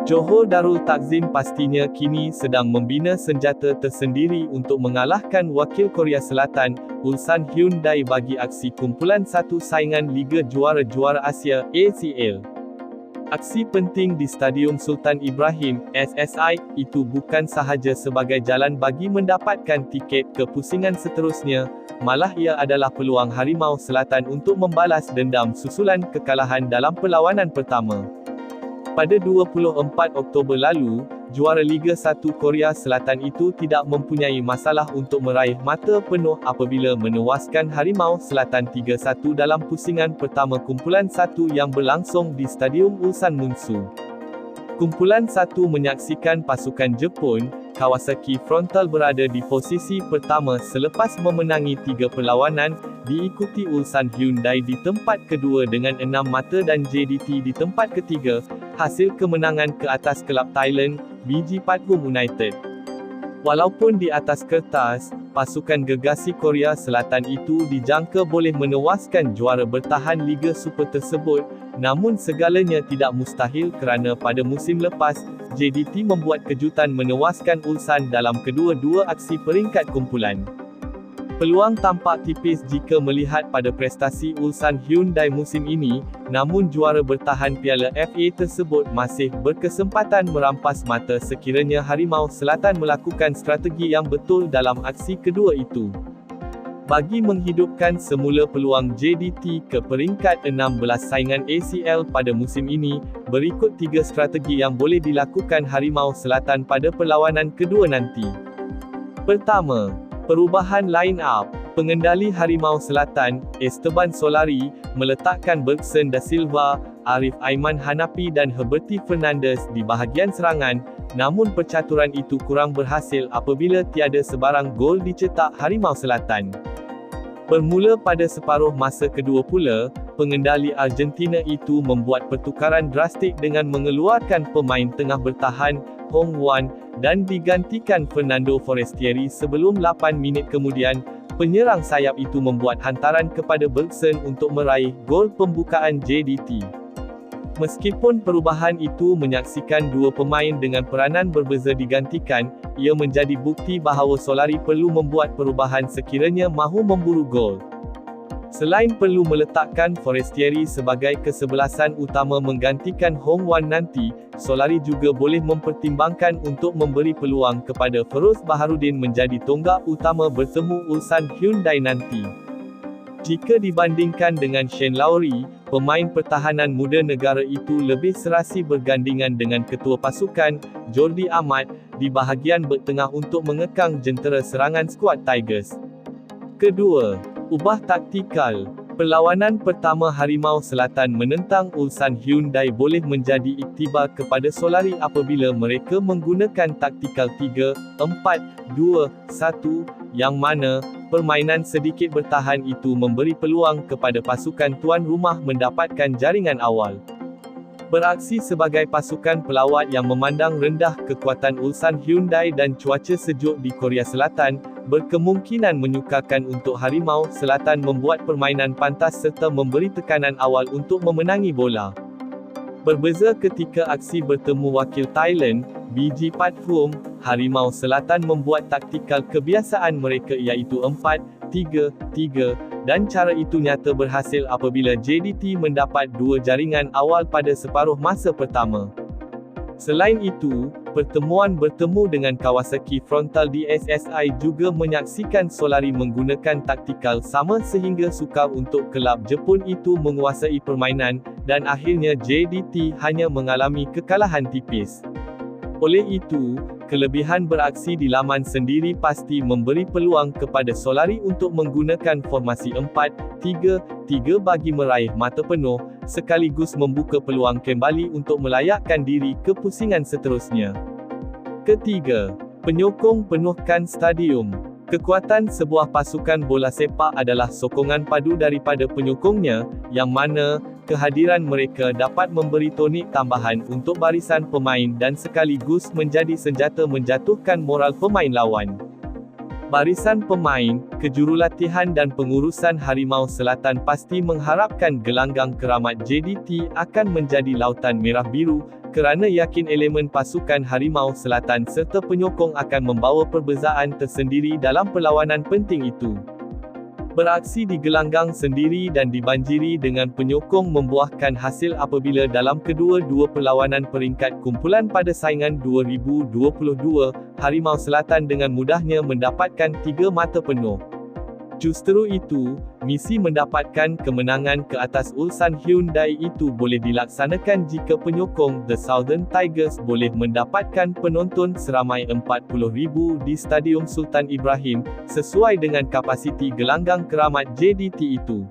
Johor Darul Takzim pastinya kini sedang membina senjata tersendiri untuk mengalahkan wakil Korea Selatan, Ulsan Hyundai bagi aksi kumpulan satu saingan Liga Juara-Juara Asia, ACL. Aksi penting di Stadium Sultan Ibrahim, SSI, itu bukan sahaja sebagai jalan bagi mendapatkan tiket ke pusingan seterusnya, malah ia adalah peluang Harimau Selatan untuk membalas dendam susulan kekalahan dalam perlawanan pertama. Pada 24 Oktober lalu, juara Liga 1 Korea Selatan itu tidak mempunyai masalah untuk meraih mata penuh apabila menewaskan Harimau Selatan 3-1 dalam pusingan pertama kumpulan 1 yang berlangsung di Stadium Ulsan Munsu. Kumpulan 1 menyaksikan pasukan Jepun, Kawasaki Frontale berada di posisi pertama selepas memenangi 3 perlawanan, diikuti Ulsan Hyundai di tempat kedua dengan 6 mata dan JDT di tempat ketiga, hasil kemenangan ke atas kelab Thailand, BG Pathum United. Walaupun di atas kertas, pasukan gegasi Korea Selatan itu dijangka boleh menewaskan juara bertahan Liga Super tersebut, namun segalanya tidak mustahil kerana pada musim lepas, JDT membuat kejutan menewaskan Ulsan dalam kedua-dua aksi peringkat kumpulan. Peluang tampak tipis jika melihat pada prestasi Ulsan Hyundai musim ini, namun juara bertahan Piala FA tersebut masih berkesempatan merampas mata sekiranya Harimau Selatan melakukan strategi yang betul dalam aksi kedua itu. Bagi menghidupkan semula peluang JDT ke peringkat 16 saingan ACL pada musim ini, berikut 3 strategi yang boleh dilakukan Harimau Selatan pada perlawanan kedua nanti. Pertama, perubahan line-up. Pengendali Harimau Selatan, Esteban Solari, meletakkan Bergson Da Silva, Arif Aiman Hanapi dan Heberty Fernandez di bahagian serangan, namun percaturan itu kurang berhasil apabila tiada sebarang gol dicetak Harimau Selatan. Bermula pada separuh masa kedua pula, pengendali Argentina itu membuat pertukaran drastik dengan mengeluarkan pemain tengah bertahan, Hong Wan, dan digantikan Fernando Forestieri sebelum 8 minit kemudian, penyerang sayap itu membuat hantaran kepada Bergson untuk meraih gol pembukaan JDT. Meskipun perubahan itu menyaksikan dua pemain dengan peranan berbeza digantikan, ia menjadi bukti bahawa Solari perlu membuat perubahan sekiranya mahu memburu gol. Selain perlu meletakkan Forestieri sebagai kesebelasan utama menggantikan Hong Wan nanti, Solari juga boleh mempertimbangkan untuk memberi peluang kepada Feroz Baharudin menjadi tonggak utama bertemu Ulsan Hyundai nanti. Jika dibandingkan dengan Shane Lowry, pemain pertahanan muda negara itu lebih serasi bergandingan dengan ketua pasukan, Jordi Amat, di bahagian bertengah untuk mengekang jentera serangan skuad Tigers. Kedua, ubah taktikal. Perlawanan pertama Harimau Selatan menentang Ulsan Hyundai boleh menjadi iktibar kepada Solari apabila mereka menggunakan taktikal 3-4-2-1, yang mana permainan sedikit bertahan itu memberi peluang kepada pasukan tuan rumah mendapatkan jaringan awal. Beraksi sebagai pasukan pelawat yang memandang rendah kekuatan Ulsan Hyundai dan cuaca sejuk di Korea Selatan, berkemungkinan menyukarkan untuk Harimau Selatan membuat permainan pantas serta memberi tekanan awal untuk memenangi bola. Berbeza ketika aksi bertemu wakil Thailand, BG Pathum, Harimau Selatan membuat taktikal kebiasaan mereka iaitu 4-3-3, dan cara itu nyata berhasil apabila JDT mendapat dua jaringan awal pada separuh masa pertama. Selain itu, pertemuan bertemu dengan Kawasaki Frontale di SSI juga menyaksikan Solari menggunakan taktikal sama sehingga sukar untuk kelab Jepun itu menguasai permainan, dan akhirnya JDT hanya mengalami kekalahan tipis. Oleh itu, kelebihan beraksi di laman sendiri pasti memberi peluang kepada Solari untuk menggunakan formasi 4-3-3 bagi meraih mata penuh, sekaligus membuka peluang kembali untuk melayakkan diri ke pusingan seterusnya. Ketiga, penyokong penuhkan stadium. Kekuatan sebuah pasukan bola sepak adalah sokongan padu daripada penyokongnya, yang mana kehadiran mereka dapat memberi tonik tambahan untuk barisan pemain dan sekaligus menjadi senjata menjatuhkan moral pemain lawan. Barisan pemain, kejurulatihan dan pengurusan Harimau Selatan pasti mengharapkan gelanggang keramat JDT akan menjadi lautan merah biru, kerana yakin elemen pasukan Harimau Selatan serta penyokong akan membawa perbezaan tersendiri dalam perlawanan penting itu. Beraksi di gelanggang sendiri dan dibanjiri dengan penyokong membuahkan hasil apabila dalam kedua-dua perlawanan peringkat kumpulan pada saingan 2022, Harimau Selatan dengan mudahnya mendapatkan 3 mata penuh. Justru itu, misi mendapatkan kemenangan ke atas Ulsan Hyundai itu boleh dilaksanakan jika penyokong The Southern Tigers boleh mendapatkan penonton seramai 40,000 di Stadium Sultan Ibrahim, sesuai dengan kapasiti gelanggang keramat JDT itu.